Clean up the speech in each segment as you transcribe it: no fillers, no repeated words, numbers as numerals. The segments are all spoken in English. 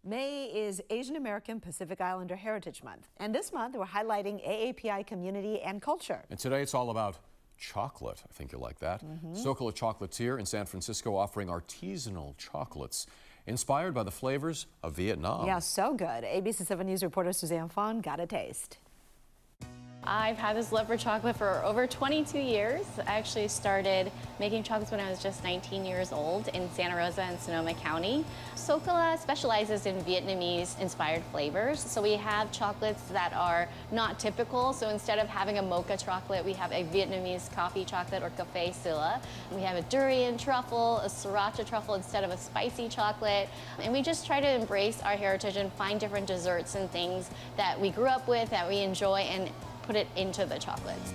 May is Asian American Pacific Islander Heritage Month, and this month we're highlighting AAPI community and culture. And today it's all about chocolate. I think you'll like that. SOCOLA Chocolatier in San Francisco offering artisanal chocolates inspired by the flavors of Vietnam. Yeah, so good. ABC 7 News reporter Suzanne Fong got a taste. I've had this love for chocolate for over 22 years. I actually started making chocolates when I was just 19 years old in Santa Rosa and Sonoma County. SOCOLA specializes in Vietnamese inspired flavors. So we have chocolates that are not typical. So instead of having a mocha chocolate, we have a Vietnamese coffee chocolate or café silla. We have a durian truffle, a sriracha truffle instead of a spicy chocolate. And we just try to embrace our heritage and find different desserts and things that we grew up with, that we enjoy, and put it into the chocolates.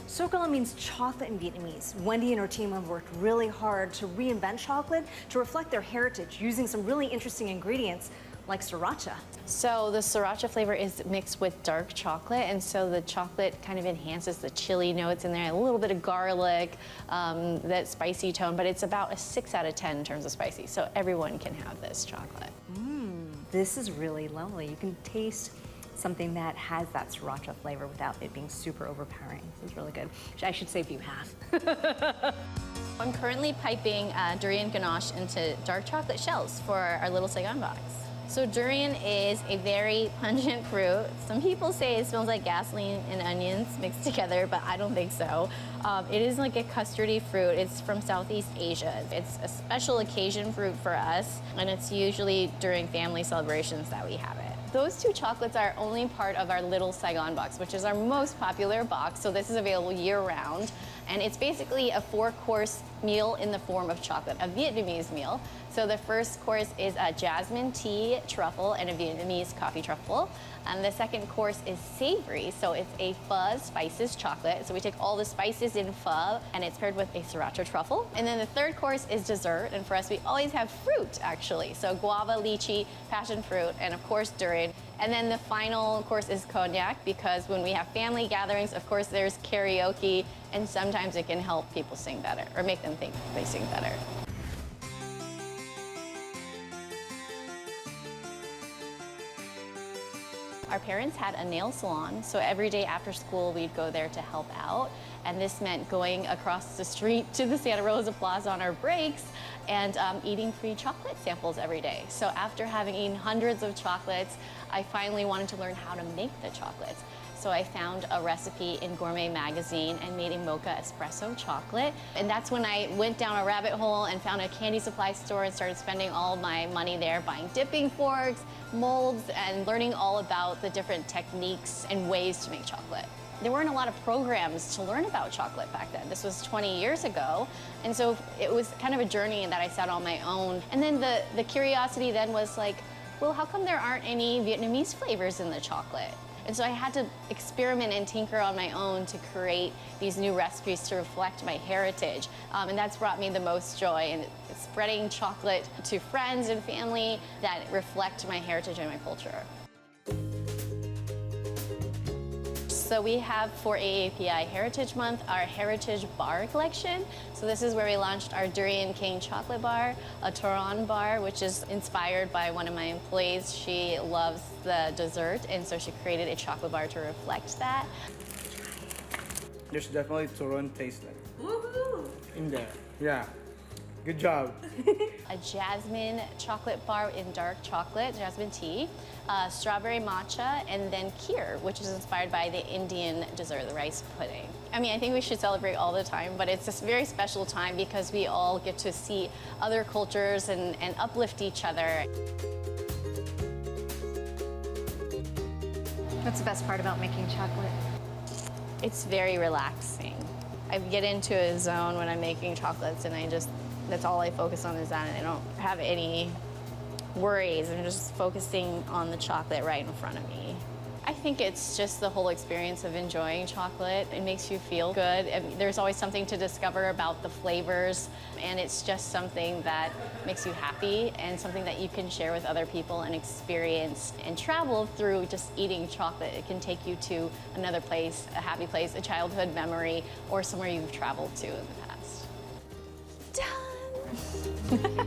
SOCOLA means chocolate in Vietnamese. Wendy and her team have worked really hard to reinvent chocolate to reflect their heritage using some really interesting ingredients like sriracha. So the sriracha flavor is mixed with dark chocolate, and so the chocolate kind of enhances the chili notes in there, a little bit of garlic, that spicy tone, but it's about a 6 out of 10 in terms of spicy, so everyone can have this chocolate. This is really lovely. You can taste something that has that sriracha flavor without it being super overpowering. This is really good. I should save you half. I'm currently piping durian ganache into dark chocolate shells for our little Saigon box. So durian is a very pungent fruit. Some people say it smells like gasoline and onions mixed together, but I don't think so. It is like a custardy fruit. It's from Southeast Asia. It's a special occasion fruit for us, and it's usually during family celebrations that we have it. Those two chocolates are only part of our Little Saigon box, which is our most popular box, so this is available year-round. And it's basically a 4-course meal in the form of chocolate, a Vietnamese meal. So the first course is a jasmine tea truffle and a Vietnamese coffee truffle. And the second course is savory, so it's a pho spices chocolate. So we take all the spices in pho, and it's paired with a sriracha truffle. And then the third course is dessert, and for us, we always have fruit, actually. So guava, lychee, passion fruit, and of course, durian. And then the final course is cognac, because when we have family gatherings, of course, there's karaoke, and sometimes it can help people sing better, or make them think they sing better. Our parents had a nail salon, so every day after school we'd go there to help out. And this meant going across the street to the Santa Rosa Plaza on our breaks and eating free chocolate samples every day. So after having eaten hundreds of chocolates, I finally wanted to learn how to make the chocolates. So I found a recipe in Gourmet magazine and made a mocha espresso chocolate. And that's when I went down a rabbit hole and found a candy supply store and started spending all my money there, buying dipping forks, molds, and learning all about the different techniques and ways to make chocolate. There weren't a lot of programs to learn about chocolate back then. This was 20 years ago. And so it was kind of a journey that I set on my own. And then the curiosity then was like, well, how come there aren't any Vietnamese flavors in the chocolate? And so I had to experiment and tinker on my own to create these new recipes to reflect my heritage. And that's brought me the most joy in spreading chocolate to friends and family that reflect my heritage and my culture. So we have for AAPI Heritage Month our Heritage Bar collection. So this is where we launched our Durian King chocolate bar, a Toron bar, which is inspired by one of my employees. She loves the dessert, and so she created a chocolate bar to reflect that. There's definitely Toron taste like Woohoo! in there. Yeah, good job. A jasmine chocolate bar in dark chocolate, jasmine tea, strawberry matcha, and then kheer, which is inspired by the Indian dessert, the rice pudding. I mean, I think we should celebrate all the time, but it's a very special time because we all get to see other cultures and uplift each other. What's the best part about making chocolate? It's very relaxing. I get into a zone when I'm making chocolates, and that's all I focus on is that, and I don't have any worries. I'm just focusing on the chocolate right in front of me. I think it's just the whole experience of enjoying chocolate. It makes you feel good. There's always something to discover about the flavors, and it's just something that makes you happy and something that you can share with other people and experience and travel through just eating chocolate. It can take you to another place, a happy place, a childhood memory, or somewhere you've traveled to in the past. Done! flavors.